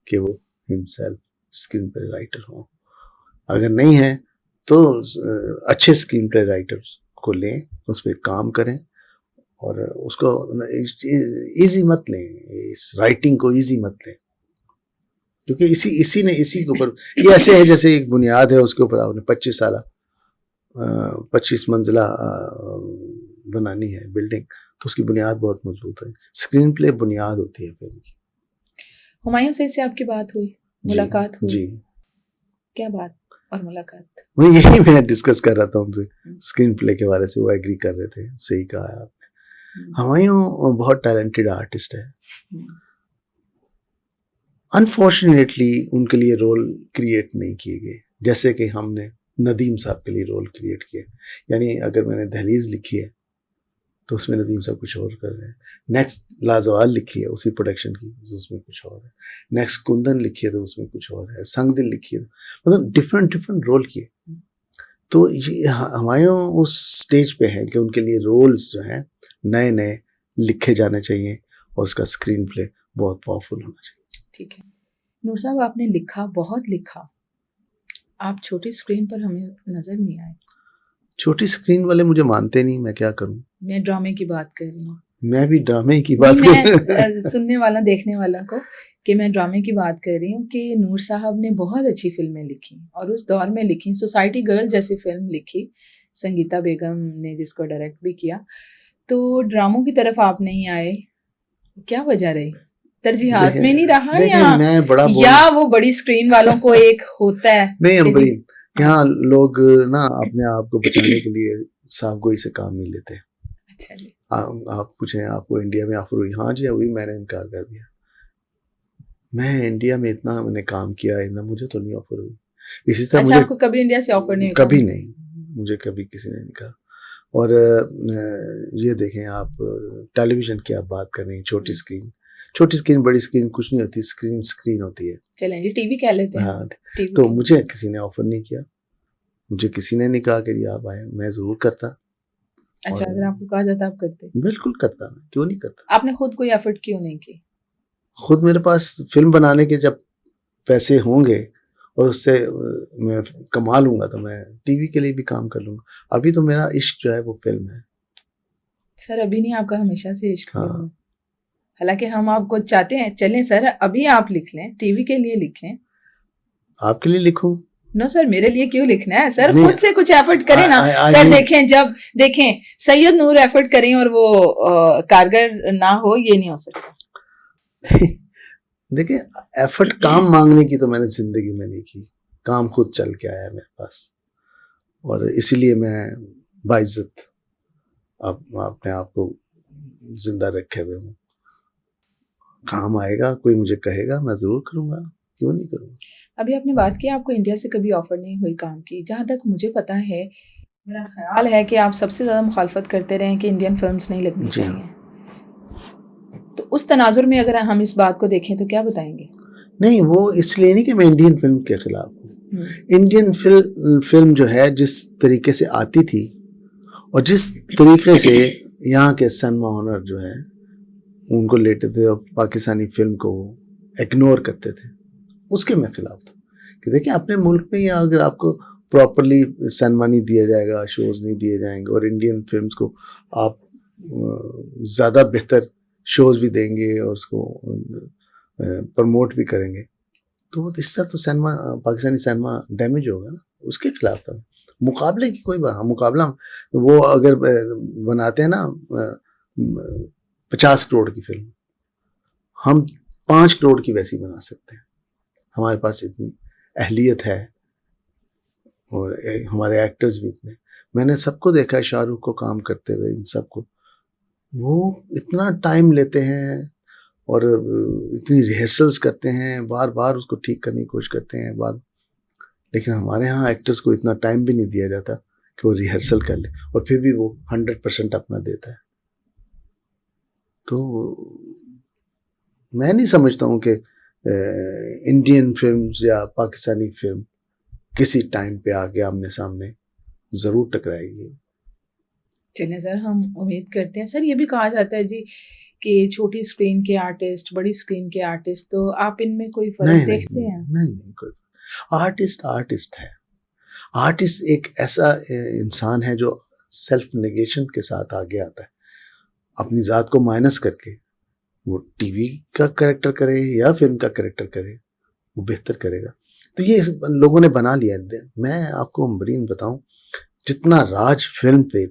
कि वो हिमसेल्फ स्क्रीन प्ले राइटर हो। अगर नहीं है तो अच्छे स्क्रीन प्ले राइटर्स को लें, उस पर काम करें और उसको इजी मत लें, इस राइटिंग को इजी मत लें, क्योंकि इसी के ऊपर ये ऐसे है जैसे एक बुनियाद है, उसके ऊपर आपने 25 मंजिला बनानी है बिल्डिंग, तो उसकी बुनियाद बहुत मजबूत है। स्क्रीन प्ले बुनियाद होती है फिल्म की।
हुमायूं सईद से आपकी बात हुई, मुलाकात हुई?
जी।
क्या बात और मुलाकात?
वही यही मैं डिस्कस कर रहा था उनसे स्क्रीन प्ले के बारे से, वो एग्री कर रहे थे। सही कहा है आपने। हुमायूं बहुत टैलेंटेड आर्टिस्ट है। अनफॉर्चुनेटली उनके लिए रोल क्रिएट नहीं किए गए जैसे कि हमने नदीम साहब के लिए रोल क्रिएट किए। यानी अगर मैंने दहलीज लिखी है तो उसमें नदीम साहब कुछ और कर रहे हैं, नेक्स्ट लाजवाल लिखी है उसी प्रोडक्शन की, उसमें कुछ और है, नेक्स्ट कुंदन लिखी है तो उसमें कुछ और है, संग दिल लिखी है, मतलब डिफरेंट रोल किए। तो ये हुमायूं उस स्टेज पे है कि उनके लिए रोल्स जो हैं नए नए लिखे जाने चाहिए और उसका स्क्रीन प्ले बहुत पावरफुल होना चाहिए।
ठीक है नूर साहब, आपने लिखा, बहुत लिखा, आप छोटी स्क्रीन पर हमें नजर नहीं आए।
छोटी स्क्रीन वाले मुझे मानते नहीं, मैं क्या करूं।
मैं ड्रामे की बात कर रही हूँ।
मैं भी ड्रामे की बात
मैं सुनने वाला देखने वाला को कि मैं ड्रामे की बात कर रही हूँ कि नूर साहब ने बहुत अच्छी फिल्में लिखी और उस दौर में लिखी। सोसाइटी गर्ल जैसी फिल्म लिखी, संगीता बेगम ने जिसको डायरेक्ट भी किया। तो ड्रामों की तरफ आप नहीं आए, क्या वजह रही? तरजीहात में नहीं रहा या वो बड़ी स्क्रीन वालों को एक होता है?
नहीं अम्बरीन, यहाँ लोग ना अपने आप को बचाने के लिए साफगोई से काम नहीं लेते।
अच्छा जी।
आप पूछें आपको इंडिया में ऑफर हुई? हाँ जी हुई, मैंने इनकार कर दिया। मैं इंडिया में इतना मैंने काम किया, इतना मुझे तो नहीं ऑफर हुई। इसी तरह
अच्छा, आपको कभी इंडिया से ऑफर नहीं?
कभी नहीं, मुझे कभी किसी ने नहीं कहा। और ये देखें आप, टेलीविजन की आप बात कर रही हैं, छोटी स्क्रीन बड़ी स्क्रीन कुछ नहीं होती, स्क्रीन होती है।
चलें जी, टीवी कह लेते हैं।
हाँ, तो मुझे किसी ने ऑफर नहीं किया, मुझे किसी ने नहीं कहा कि आप आए, मैं जरूर करता।
अच्छा, अगर आपको कहा जाता आप करते?
बिल्कुल करता, मैं क्यों नहीं करता।
आपने खुद कोई एफर्ट क्यों नहीं की?
खुद मेरे पास फिल्म बनाने के जब पैसे होंगे और उससे मैं कमा लूंगा तो मैं टीवी के लिए भी काम कर लूंगा। अभी तो मेरा इश्क जो है वो फिल्म है।
सर अभी नहीं, आपका हमेशा से इश्क है।
हाँ।
हालांकि हम आपको चाहते हैं, चलें सर अभी आप लिख लें, टीवी के लिए लिखें।
आपके लिए लिखूं?
नो सर, मेरे लिए क्यों लिखना है सर? खुद से कुछ एफर्ट करें ना सर। देखें, जब देखें सैयद नूर एफर्ट करें और वो कारगर ना हो, ये नहीं हो सकता।
देखिए, एफर्ट काम मांगने की तो मैंने जिंदगी में नहीं की, काम खुद चल के आया मेरे पास, और इसीलिए मैं बाइज्जत अपने आप को जिंदा रखे हुए हूँ। काम आएगा, कोई मुझे कहेगा, मैं जरूर करूँगा, क्यों नहीं करूँगा।
अभी आपने बात की आपको इंडिया से कभी ऑफर नहीं हुई काम की। जहाँ तक मुझे पता है, मेरा ख्याल है कि आप सबसे ज़्यादा मुखालफत करते रहे कि इंडियन फिल्म्स नहीं लगनी चाहिए। तो उस तनाजुर में अगर हम इस बात को देखें तो क्या बताएंगे?
नहीं, वो इसलिए नहीं कि मैं इंडियन फिल्म के खिलाफ हूँ। इंडियन फिल्म जो है जिस तरीके से आती थी और जिस तरीके से यहाँ के सिनेमा ऑनर जो है उनको लेते थे और पाकिस्तानी फिल्म को इग्नोर करते थे, उसके मैं खिलाफ था। कि देखिए, अपने मुल्क में या अगर आपको प्रॉपरली सिनेमा नहीं दिया जाएगा, शोज नहीं दिए जाएंगे, और इंडियन फिल्म्स को आप ज़्यादा बेहतर शोज भी देंगे और उसको प्रमोट भी करेंगे, तो इससे तो सिनेमा, पाकिस्तानी सिनेमा डैमेज होगा ना। उसके खिलाफ था। मुकाबले की कोई बात, मुकाबला वो अगर बनाते हैं ना 50 करोड़ की फिल्म, हम 5 करोड़ की वैसी बना सकते हैं। हमारे पास इतनी अहलियत है और हमारे एक्टर्स भी इतने। मैंने सबको देखा है शाहरुख को काम करते हुए, इन सबको, वो इतना टाइम लेते हैं और इतनी रिहर्सल्स करते हैं, बार बार उसको ठीक करने की कोशिश करते हैं बार। लेकिन हमारे यहाँ एक्टर्स को इतना टाइम भी नहीं दिया जाता कि वो रिहर्सल कर ले, और फिर भी वो 100% अपना देता है। तो मैं नहीं समझता हूँ कि इंडियन फिल्म्स या पाकिस्तानी फिल्म किसी टाइम पे आके आमने सामने ज़रूर टकराएगी।
चलिए सर, हम उम्मीद करते हैं। सर, ये भी कहा जाता है जी कि छोटी स्क्रीन के आर्टिस्ट, बड़ी स्क्रीन के आर्टिस्ट, तो आप इनमें कोई फर्क देखते हैं?
नहीं, कोई आर्टिस्ट आर्टिस्ट है। आर्टिस्ट एक ऐसा इंसान है जो सेल्फ नेगेशन के साथ आगे आता है, अपनी ज़ात को माइनस करके। वो टीवी का कैरेक्टर करे या फिल्म का कैरेक्टर करे, वो बेहतर करेगा। तो ये लोगों ने बना लिया है। मैं आपको अमरीन बताऊं, जितना राज फिल्म पे,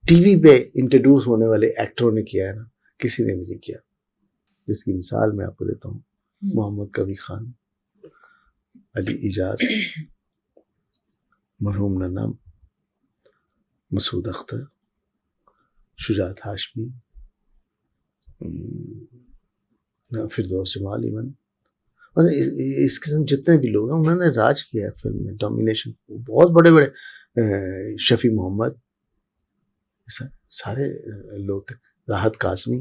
टीवी पे इंट्रोड्यूस होने वाले एक्टरों ने किया है ना, किसी ने भी नहीं किया। जिसकी मिसाल मैं आपको देता हूँ, मोहम्मद कबीर खान, अली इजाज, मरहूम नन्ना, मसूद अख्तर, शुजात हाशमी, फिरदौस जमाल इमन, और इस किस्म जितने भी लोग हैं, उन्होंने राज किया है फिल्म में, डोमिनेशन। बहुत बड़े बड़े शफी मोहम्मद, सारे लोग थे, राहत कासमी।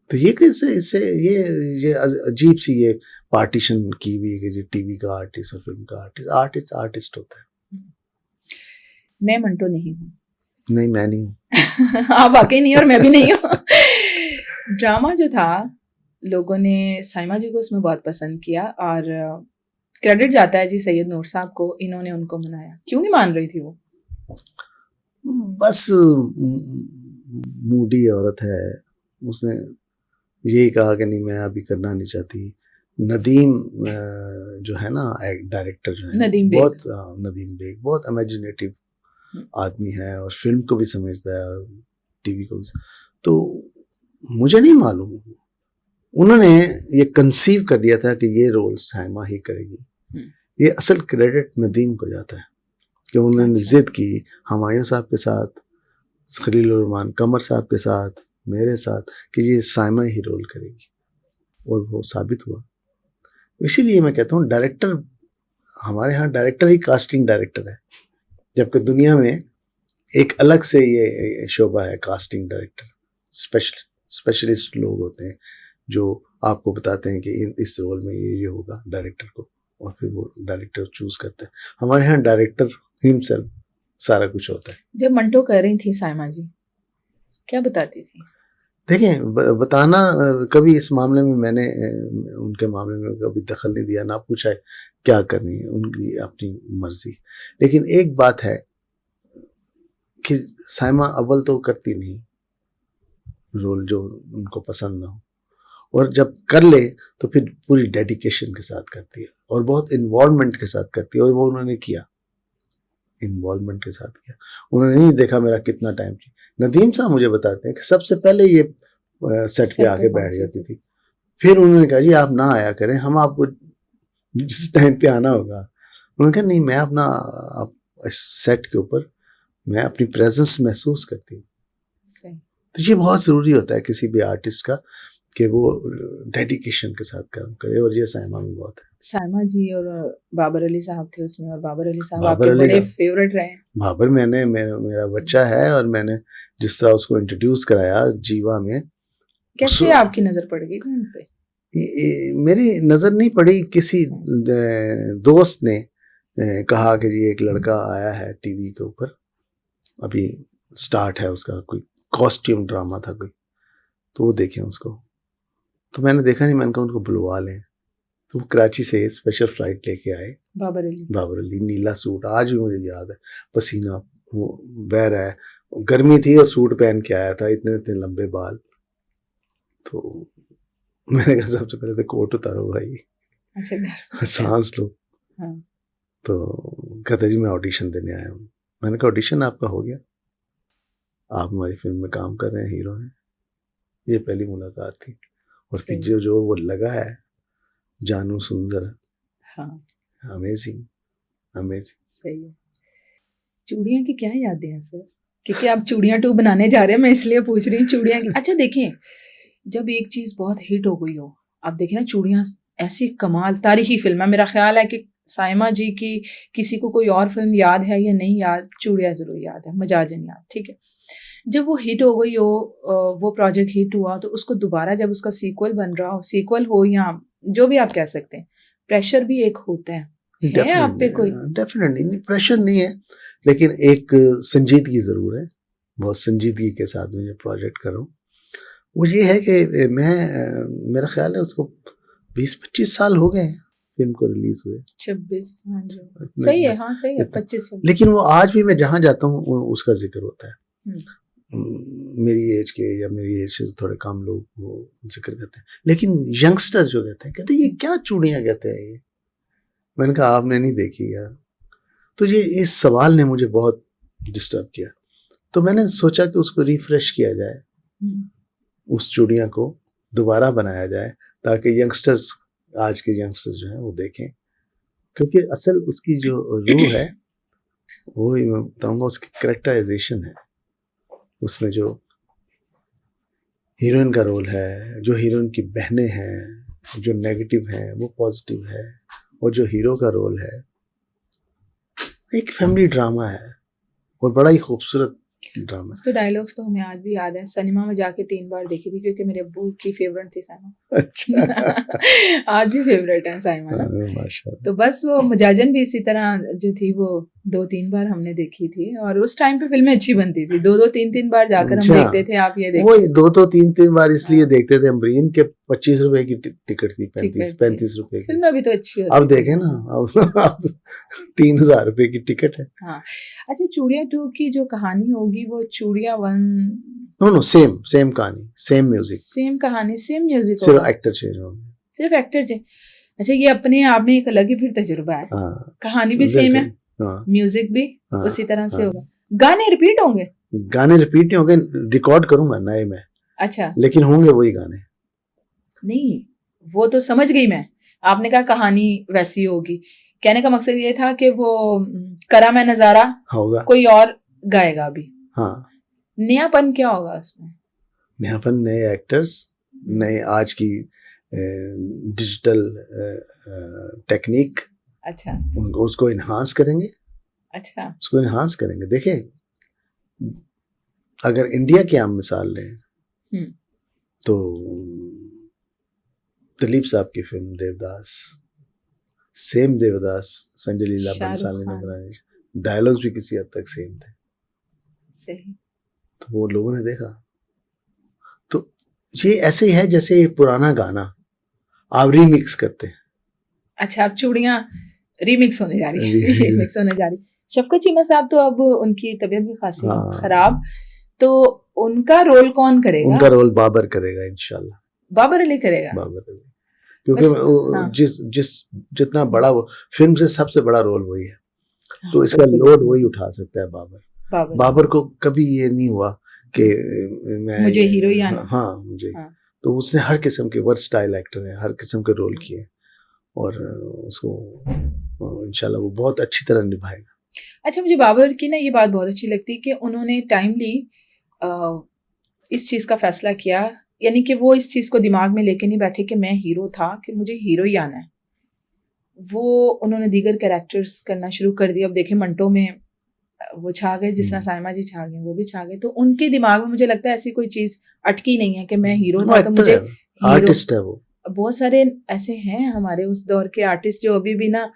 तो ये कैसे, इससे ये अजीब सी ये पार्टीशन की हुई है कि टीवी का आर्टिस्ट और फिल्म का आर्टिस्ट आर्टिस्ट होता है।
मैं मंटो नहीं हूँ।
नहीं, मैं नहीं हूँ।
आप वाकई नहीं, और मैं भी नहीं हूँ। ड्रामा जो था, लोगों ने साइमा जी को उसमें बहुत पसंद किया, और क्रेडिट जाता है जी सैयद नूर साहब को, इन्होंने उनको मनाया। क्यों नहीं मान रही थी वो?
बस मूडी औरत है, उसने यही कहा कि नहीं, मैं अभी करना नहीं चाहती। नदीम जो है ना, एक डायरेक्टर जो है,
नदीम
बेग बहुत इमेजिनेटिव आदमी है, और फिल्म को भी समझता है और टीवी को भी। तो मुझे नहीं मालूम, उन्होंने ये कंसीव कर दिया था कि ये रोल साइमा ही करेगी। ये असल क्रेडिट नदीम को जाता है कि उन्होंने जिद की हुमायूं साहब के साथ, खलीलुर रहमान कमर साहब के साथ, मेरे साथ, कि ये साइमा ही रोल करेगी, और वो साबित हुआ। इसीलिए मैं कहता हूँ, डायरेक्टर, हमारे यहाँ डायरेक्टर ही कास्टिंग डायरेक्टर है, जबकि दुनिया में एक अलग से ये शोबा है कास्टिंग डायरेक्टर। स्पेशलिस्ट लोग होते हैं जो आपको बताते हैं कि इस रोल में ये होगा डायरेक्टर को, और फिर वो डायरेक्टर चूज करते हैं। हमारे यहाँ डायरेक्टर हिमसेल्फ सारा कुछ होता है।
जब मंटो कर रही थी साइमा जी, क्या बताती थी?
देखें, बताना, कभी इस मामले में मैंने उनके मामले में कभी दखल नहीं दिया, ना पूछा है क्या करनी है, उनकी अपनी मर्जी। लेकिन एक बात है कि साइमा अव्वल तो करती नहीं रोल जो उनको पसंद ना हो, और जब कर ले तो फिर पूरी डेडिकेशन के साथ करती है, और बहुत इन्वॉल्वमेंट के साथ करती है, और वो उन्होंने किया, इन्वॉल्वमेंट के साथ किया। उन्होंने नहीं देखा मेरा कितना टाइम। नदीम साहब मुझे बताते हैं कि सबसे पहले ये सेट पे आके बैठ जाती थी, फिर उन्होंने कहा जी आप ना आया करें, हम आपको जिस टाइम पे आना होगा। उन्होंने कहा नहीं, मैं अपना सेट के ऊपर मैं अपनी प्रेजेंस महसूस करती हूँ। तो ये बहुत ज़रूरी होता है किसी भी आर्टिस्ट का कि वो डेडिकेशन के साथ काम करे, और ये साइमा में बहुत है।
साइमा जी और बाबर अली साहब थे उसमें, और बाबर अली साहब आपके बड़े फेवरेट रहे।
बाबर मेरा बच्चा है, और मैंने जिस तरह उसको इंट्रोड्यूस कराया जीवा में,
कैसे आपकी नज़र पड़ गई थी उन पे?
मेरी नज़र नहीं पड़ी, किसी दोस्त ने कहा कि ये एक लड़का आया है टीवी के ऊपर, अभी स्टार्ट है उसका, कोई कॉस्ट्यूम ड्रामा था कोई, तो वो देखें उसको। तो मैंने देखा नहीं, मैंने कहा उनको बुलवा लें। तो वो कराची से स्पेशल फ्लाइट लेके आए,
बाबर अली।
बाबर अली, नीला सूट, आज भी मुझे याद है, पसीना वो बह रहा है, गर्मी थी और सूट पहन के आया था, इतने इतने लंबे बाल। तो मैंने कहा सबसे पहले तो कोट उतारो भाई,
अच्छा
सांस लो।
हाँ।
तो कहते जी मैं ऑडिशन देने आया हूँ। मैंने कहा ऑडिशन आपका हो गया, आप हमारी फिल्म में काम कर रहे हैं, हीरो हैं। ये पहली मुलाकात थी, और फिर
सही।
जो वो लगा है, जानू सुंदर,
हाँ
अमेजिंग अमेजिंग।
सही है। चूड़ियाँ की क्या यादें हैं सर? क्योंकि आप चूड़ियाँ 2 बनाने जा रहे हैं, मैं इसलिए पूछ रही हूँ चूड़ियाँ की। अच्छा देखिए, जब एक चीज बहुत हिट हो गई हो, आप देखें ना, चूड़ियाँ ऐसी कमाल तारीखी फिल्म है। मेरा ख्याल है कि साइमा जी की किसी को कोई और फिल्म याद है या नहीं याद, चूड़ियाँ जरूर याद है, मजाजन याद, ठीक है। जब वो हिट हो गई हो, वो प्रोजेक्ट हिट हुआ, तो उसको दोबारा जब उसका सीक्वल बन रहा हो, सीक्वल हो या जो भी आप कह सकते हैं, प्रेशर भी एक होता है आप पे कोई?
डेफिनेटली प्रेशर नहीं है, लेकिन एक संजीदगी जरूर है, बहुत संजीदगी के साथ मैं ये प्रोजेक्ट करूँ। वो ये है कि मेरा ख्याल है उसको 20-25 साल हो गए फिल्म को रिलीज हुए।
26, हाँ जी सही है, हाँ सही है, 25।
लेकिन वो आज भी मैं जहाँ जाता हूँ उसका जिक्र होता है। मेरी एज के या मेरी एज से थोड़े कम लोग वो जिक्र करते हैं, लेकिन यंगस्टर जो कहते हैं ये क्या चूड़ियाँ कहते हैं ये। मैंने कहा आपने नहीं देखी यार। तो ये इस सवाल ने मुझे बहुत डिस्टर्ब किया, तो मैंने सोचा कि उसको रिफ्रेश किया जाए, उस चूड़ियाँ को दोबारा बनाया जाए, ताकि यंगस्टर्स, आज के यंगस्टर्स जो हैं वो देखें, क्योंकि असल उसकी जो रूह है वो ही मैं बताऊँगा, उसकी कैरेक्टराइजेशन है। उसमें जो हीरोइन का रोल है, जो हीरोइन की बहनें हैं, जो नेगेटिव हैं वो पॉजिटिव है, और जो हीरो का रोल है एक फैमिली ड्रामा है, और बड़ा ही खूबसूरत ड्रामा।
उसके डायलॉग्स तो हमें आज भी याद है। सिनेमा में जाके 3 बार देखी थी, क्योंकि मेरे अब्बू की फेवरेट थी साइमा।
अच्छा।
आज भी फेवरेट है साइमा ना।
माशाल्लाह।
तो बस वो मजाजन भी इसी तरह जो थी, वो 2-3 बार हमने देखी थी, और उस टाइम पे फिल्में अच्छी बनती थी, 2-2 3-3 बार जाकर हम देखते थे। आप ये देखो,
वो 2-2 3-3 बार इसलिए देखते थे। अमरीन के 25 रुपए की टिकट थी, 35 रुपए की।
फिल्में भी तो अच्छी होती।
अब देखें ना, अब 3000 रुपए की टिकट है।
हाँ। अच्छा, चूड़ियाँ 2 की जो कहानी होगी वो चूड़ियाँ 1?
नो सेम कहानी, सेम म्यूजिक,
सेम कहानी, सेम म्यूजिक,
सिर्फ एक्टर चेंज होंगे,
सिर्फ एक्टर चेंज। अच्छा, ये अपने आप में एक अलग ही फिर तजुर्बा है।
हाँ,
कहानी भी सेम है,
हाँ,
म्यूजिक भी
हाँ,
उसी तरह से
हाँ,
होगा। गाने रिपीट होंगे?
गाने रिपीट नहीं होंगे, रिकॉर्ड करूंगा नए में।
अच्छा,
लेकिन होंगे वही गाने।
नहीं वो तो समझ गई मैं, आपने कहा कहानी वैसी होगी, कहने का मकसद ये था कि वो करा मैं नजारा
होगा,
कोई और गाएगा अभी।
हाँ,
नयापन क्या होगा उसमें?
नयापन, नए एक्टर्स, नए आज की डिजिटल टेक्निक।
अच्छा,
उसको इन्हांस करेंगे।
अच्छा,
उसको इन्हांस करेंगे। देखें, अगर इंडिया की हम मिसाल लें तो दिलीप साहब की फिल्म देवदास, सेम देवदास संजय लीला बंसाली ने बनाई, डायलॉग्स भी किसी हद तक सेम थे।
सही।
तो वो लोगों ने देखा। तो ये ऐसे ही है जैसे एक पुराना गाना आप रीमिक्स करते हैं।
अच्छा, अब चूड़ियाँ रीमिक्स होने जा रही है। रीमिक्स होने जा रही। शफकत चीमा साहब तो अब उनकी तबीयत भी खासी खराब, तो उनका रोल कौन करेगा?
उनका रोल बाबर करेगा इंशाल्लाह।
बाबर अली करेगा?
बाबर अली, क्योंकि जितना बड़ा वो फिल्म से सबसे बड़ा रोल वही है, तो इसका लोड वही उठा सकता है। बाबर को कभी ये नहीं हुआ कि
मुझे हीरो ही आना।
हाँ, मुझे। तो उसने हर किस्म के वर्सटाइल एक्टर है, हर किस्म के रोल किए, और उसको इंशाल्लाह वो बहुत अच्छी तरह निभाएगा।
अच्छा, मुझे बाबर की ना ये बात बहुत अच्छी लगती है कि उन्होंने टाइमली इस चीज़ का फैसला किया, यानी कि वो इस चीज़ को दिमाग में लेके नहीं बैठे कि मैं हीरो था, कि मुझे हीरो ही आना है। वो उन्होंने दीगर कैरेक्टर्स करना शुरू कर दिया। अब देखें, मंटो में वो छा गए, जिस तरह साइमा जी छा गए, वो भी छा गए। तो उनके दिमाग में मुझे लगता है ऐसी कोई चीज़ अटकी नहीं है कि मैं हीरो था तो मुझे
आर्टिस्ट है वो।
बहुत सारे ऐसे हैं हमारे उस दौर के आर्टिस्ट जो अभी भी ना,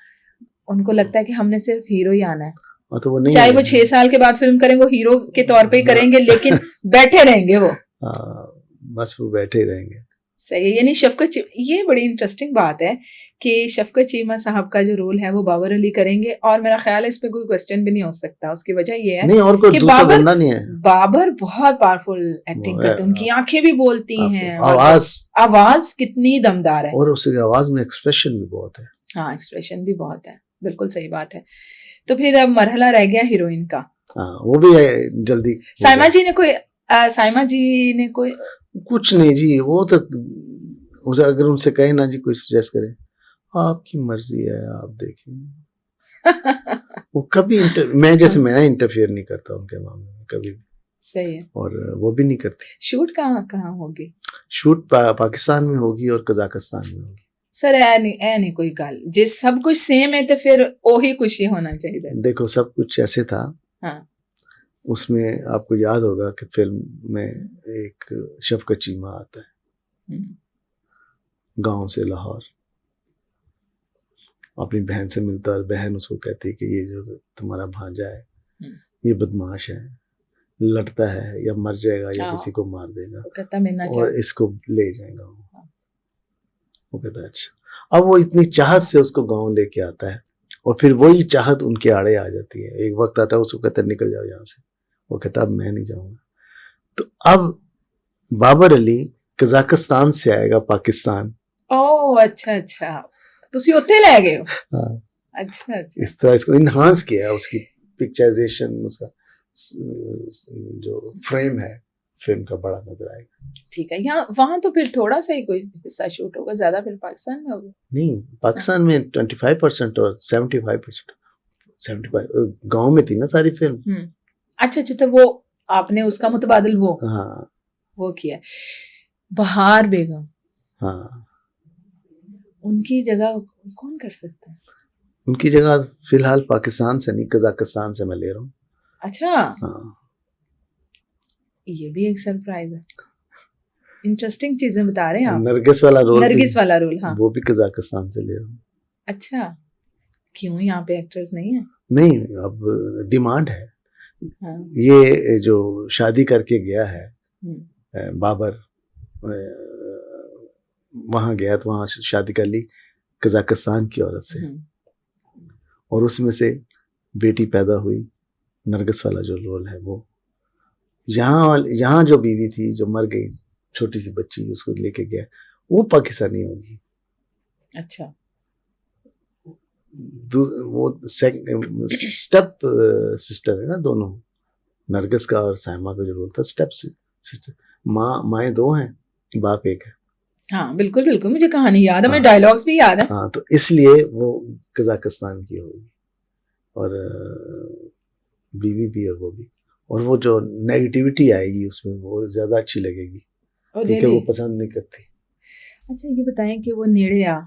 उनको लगता है कि हमने सिर्फ हीरो ही आना है।
तो वो नहीं,
चाहे वो 6 साल के बाद फिल्म करेंगे, वो हीरो के तौर पे करेंगे, लेकिन बैठे रहेंगे वो।
बस वो बैठे रहेंगे।
सही है। यानी शफकत ये बड़ी इंटरेस्टिंग बात है कि शफकत चीमा साहब का जो रोल है वो बाबर अली करेंगे, और मेरा ख्याल है इस पे कोई क्वेश्चन भी नहीं हो सकता। उसकी वजह ये है
नहीं, और कोई
कि
दूसरा बंदा नहीं है।
बाबर बहुत पावरफुल एक्टिंग करते हैं, उनकी आंखें भी बोलती हैं, आवाज कितनी दमदार है,
और उसकी आवाज में एक्सप्रेशन भी बहुत है।
हाँ, एक्सप्रेशन भी बहुत है, बिल्कुल सही बात है। तो फिर अब मरहला रह गया हीरोइन का।
हाँ, वो भी जल्दी।
साइमा जी ने कोई
कुछ नहीं जी, वो तो अगर उनसे कहे ना जी, कोई सजेस्ट करे, आपकी मर्जी है, आप देखिए। वो कभी मैं इंटरफेयर नहीं करता उनके मामले में कभी भी।
सही है।
और वो भी नहीं करती।
शूट कहाँ होगी?
शूट पाकिस्तान में होगी और कजाकिस्तान में होगी।
सर ऐ नहीं कोई गल, जे सब कुछ सेम है तो फिर ओही कुछ ही होना चाहिए।
देखो, सब कुछ ऐसे था।
हाँ।
उसमें आपको याद होगा कि फिल्म में एक शफकत चीमा आता है गांव से लाहौर, अपनी बहन से मिलता है, और बहन उसको कहती है कि ये जो तुम्हारा भांजा है ये बदमाश है, लड़ता है या मर जाएगा या किसी को मार देगा, और इसको ले जाएगा। वो कहता है अच्छा। अब वो इतनी चाहत से उसको गांव लेके आता है, और फिर वही चाहत उनके आड़े आ जाती है। एक वक्त आता है उसको कहता है निकल जाओ यहाँ से, वो कहता है अब मैं नहीं जाऊंगा। तो अब बाबर अली कजाकिस्तान से आएगा पाकिस्तान।
ओह अच्छा, तुसी उत्थे ले गए हो?
हाँ,
अच्छा।
इस तरह इसको इन्हांस किया है, उसकी पिक्चराइजेशन, उसका जो फ्रेम है फिल्म का बड़ा नजर आएगा।
ठीक है। यहाँ वहां तो फिर थोड़ा सा ही कोई हिस्सा शूट होगा, ज्यादा फिर पाकिस्तान में होगा?
नहीं, पाकिस्तान में 25% और 75%। 75 गांव में थी ना सारी फिल्म।
अच्छा, तो वो आपने उसका मुतबादिल वो किया। बहार बेगम,
हाँ,
उनकी जगह कौन कर सकता है?
उनकी जगह फिलहाल पाकिस्तान से नहीं, कजाकिस्तान से मैं ले रहा हूँ।
अच्छा।
हाँ,
ये भी एक सरप्राइज है, इंटरेस्टिंग चीजें बता रहे हैं आप।
नरगिस वाला रोल,
हाँ,
वो भी कजाकिस्तान से ले रहा हूँ।
अच्छा, क्यों यहाँ पे एक्टर्स नहीं है?
नहीं, अब डिमांड है।
हाँ।
ये जो शादी करके गया है बाबर, वहां गया तो वहां शादी कर ली कजाकिस्तान की औरत से, और उसमें से बेटी पैदा हुई। नरगिस वाला जो रोल है वो यहाँ जो बीवी थी जो मर गई, छोटी सी बच्ची, उसको लेके गया, वो पाकिस्तानी होगी।
अच्छा।
वो स्टेप सिस्टर है ना दोनों, नरगिस का और साइमा का जो रोल था, स्टेप सिस्टर। माएँ दो हैं, बाप एक है।
हाँ, बिल्कुल, मुझे कहानी याद है, मुझे डायलॉग्स भी याद है।
हाँ, तो इसलिए वो कजाकिस्तान की होगी, और बीवी भी और वो भी, और वो जो नेगेटिविटी आएगी उसमें वो ज्यादा अच्छी लगेगी, क्योंकि वो पसंद नहीं करती।
अच्छा, ये बताएं कि वो नेड़े आ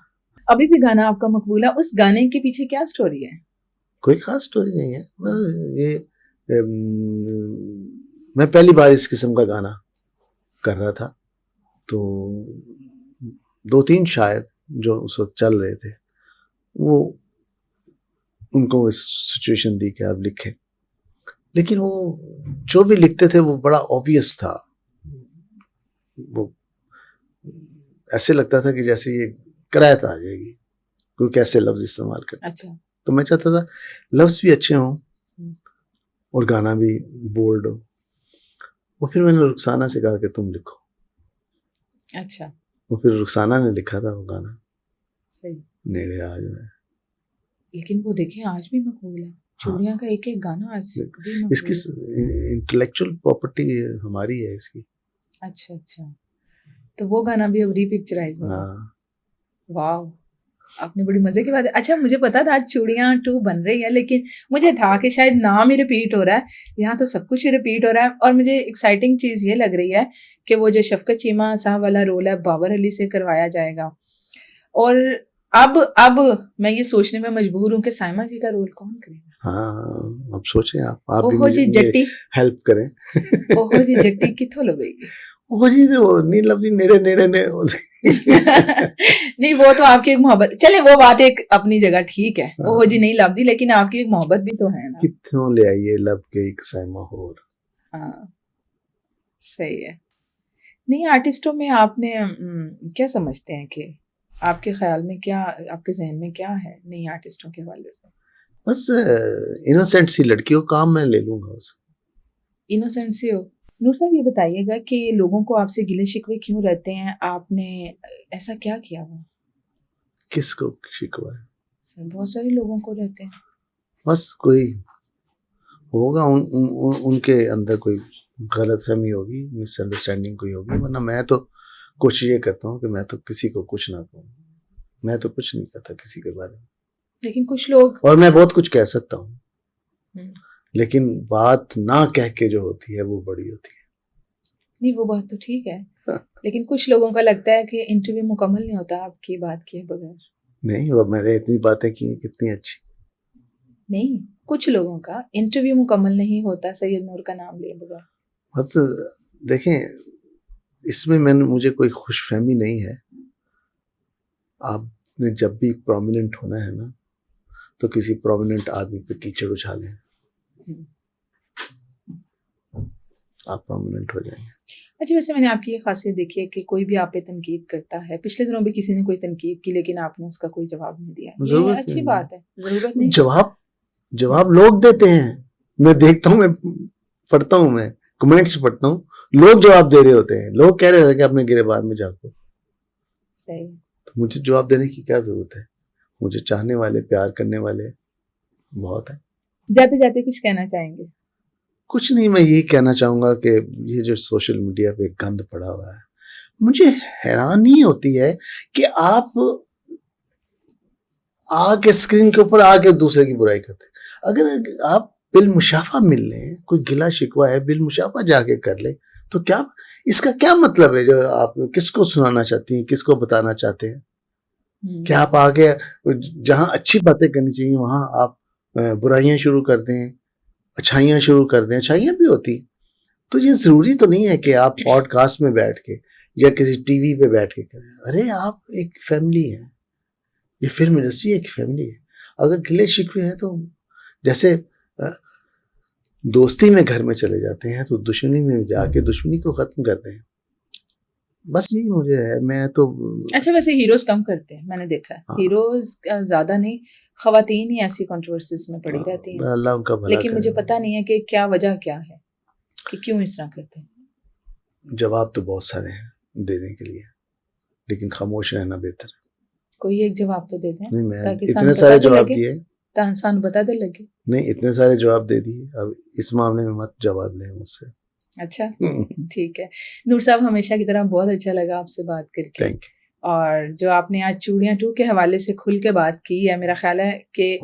अभी भी गाना आपका मकबूल है, उस गाने के पीछे क्या स्टोरी है?
कोई खास स्टोरी नहीं है, ये मैं पहली बार इस किस्म का गाना कर रहा था, तो 2-3 शायर जो उस वक्त चल रहे थे, वो उनको इस सिचुएशन दी कि आप लिखें, लेकिन वो जो भी लिखते थे वो बड़ा ऑब्वियस था। वो ऐसे लगता था कि जैसे ये करायत आ जाएगी, कोई कैसे लफ्ज इस्तेमाल करते।
अच्छा। तो
मैं चाहता था लफ्ज भी अच्छे हों और गाना भी बोल्ड हो। और फिर मैंने रुखसाना से कहा कि तुम लिखो।
अच्छा।
और फिर रुखसाना ने लिखा था वो गाना,
सही,
नेड़े आज में।
लेकिन वो देखें आज भी मकबूल है। चूड़ियां का एक गाना आज भी
इसकी इंटेलेक्चुअल प्रॉपर्टी हमारी है इसकी।
अच्छा, तो वो गाना भी अब रीपिक्चराइज होगा। वाह, आपने बड़ी मजे की बात है। अच्छा, मुझे पता था आज चूड़ियां 2 बन रही है, लेकिन मुझे था कि शायद नाम ही रिपीट हो रहा है। यहाँ तो सब कुछ ही रिपीट हो रहा है, और मुझे एक्साइटिंग चीज ये लग रही है कि वो जो शफकत चीमा साहब वाला रोल है बाबर अली से करवाया जाएगा। और अब मैं ये सोचने में मजबूर हूँ कि साइमा जी का रोल कौन करेगा।
हाँ, अब सोचें आप
भी मुझे जट्टी
हेल्प करें।
ओहो जी जट्टी किथों लवेगी।
ओहो जी तो नहीं लवदी, नेड़े ने
नहीं, वो तो आपकी एक मोहब्बत, चले वो बात एक अपनी जगह ठीक है। ओहो जी नहीं लवदी, लेकिन आपकी एक मोहब्बत भी तो है ना।
किथों ले आइए लब के एक साइमा होर।
हाँ, सही है। नई आर्टिस्टों में आपने क्या समझते हैं कि आपके ख्याल में क्या, आपके जहन में क्या है नई आर्टिस्टों के हवाले से?
बस इनोसेंट सी लड़की हो, काम मैं ले लूंगा उसे।
इनोसेंट सी हो। नूर साहब ये बताइएगा कि लोगों को आपसे गिले शिकवे क्यों रहते हैं? आपने ऐसा क्या किया हुआ?
किसको शिकवा है?
सर बहुत सारे लोगों को रहते हैं।
बस कोई होगा उनके अंदर कोई गलतफहमी होगी, मिसअंडरस्टैंडिंग कोई होगी, वरना मैं तो कोशिश ये करता हूँ कि मैं तो किसी को कुछ ना कहूँ। मैं तो कुछ नहीं कहता किसी के बारे में,
लेकिन कुछ लोग,
और मैं बहुत कुछ कह सकता हूँ, लेकिन बात ना कह के जो होती है वो बड़ी होती है।
नहीं वो बात तो ठीक है, लेकिन कुछ लोगों का लगता है कि इंटरव्यू मुकम्मल नहीं होता आपकी बात किए बगैर।
नहीं, वो मैंने इतनी बातें की, कितनी अच्छी।
नहीं, कुछ लोगों का इंटरव्यू मुकम्मल नहीं होता सैयद नूर का नाम लिए बगैर।
बस देखें, इसमें मुझे कोई खुशफहमी नहीं है। आपने जब भी प्रोमिनेंट होना है ना, तो किसी प्रोमिनेंट आदमी पे कीचड़ उछालें, आप प्रोमिनेंट हो जाएंगे।
अच्छा, वैसे मैंने आपकी ये खासियत देखी है कि कोई भी आप पे तनकीद करता है, पिछले दिनों भी किसी ने कोई तनकीद की लेकिन आपने उसका कोई जवाब नहीं दिया। ये अच्छी बात है, जरूरत नहीं।
जवाब लोग देते हैं, मैं देखता हूँ, मैं पढ़ता हूँ, मैं कमेंट्स पढ़ता हूँ, लोग जवाब दे रहे होते हैं, लोग कह रहे हैं कि अपने गिरेबान में जाको।
सही।
तो मुझे जवाब देने की क्या जरूरत है? मुझे चाहने वाले, प्यार करने वाले बहुत है।
जाते जाते कुछ कहना चाहेंगे?
कुछ नहीं, मैं यही कहना चाहूंगा कि ये जो सोशल मीडिया पे गंद पड़ा हुआ है, मुझे हैरानी होती है कि आप आके स्क्रीन के ऊपर आके दूसरे की बुराई करते हैं। अगर आप बिलमुशाफा मिल लें, कोई गिला शिकवा है बिलमुशाफा जाके कर ले, तो क्या इसका क्या मतलब है? जो आप किसको सुनाना चाहती हैं, किसको बताना चाहते हैं? क्या आप आगे जहां अच्छी बातें करनी चाहिए वहां आप बुराइयां शुरू कर दें, अच्छाइयां शुरू कर दें? अच्छाइयां भी होती, तो ये जरूरी तो नहीं है कि आप पॉडकास्ट में बैठ के या किसी टीवी पे बैठ के करें। अरे आप एक फैमिली है, ये फिल्म इंडस्ट्री एक फैमिली है। अगर गिले शिकवे हैं तो जैसे दोस्ती में घर में चले जाते हैं, तो दुश्मनी में जाके दुश्मनी को खत्म करते हैं। बस यही मुझे है। मैं तो
अच्छा, वैसे हीरोज कम करते हैं, मैंने देखा है।
हाँ।
हीरोज ज्यादा नहीं, खवातीन ही ऐसी कंट्रोवर्सीज में पड़ी रहती हैं।
अल्लाह उनका भला
लेकिन मुझे पता नहीं है कि क्या वजह क्या है कि क्यों इस तरह करते हैं।
जवाब तो बहुत सारे हैं देने के लिए, लेकिन खामोश रहना बेहतर है।
कोई एक जवाब तो दे दें।
नहीं, मैं इतने सारे जवाब दिए,
तानसान बता दे लगे।
नहीं, इतने सारे जवाब दे दिए, अब इस मामले में मत जवाब लें मुझसे।
अच्छा, ठीक है। नूर साहब, हमेशा की तरह बहुत अच्छा लगा आपसे बात करके।
Thank you.
और जो आपने आज चूड़ियां 2 के हवाले से खुल के बात की है, मेरा ख्याल है कि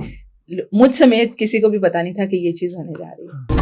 मुझ समेत किसी को भी पता नहीं था कि ये चीज़ होने जा रही है।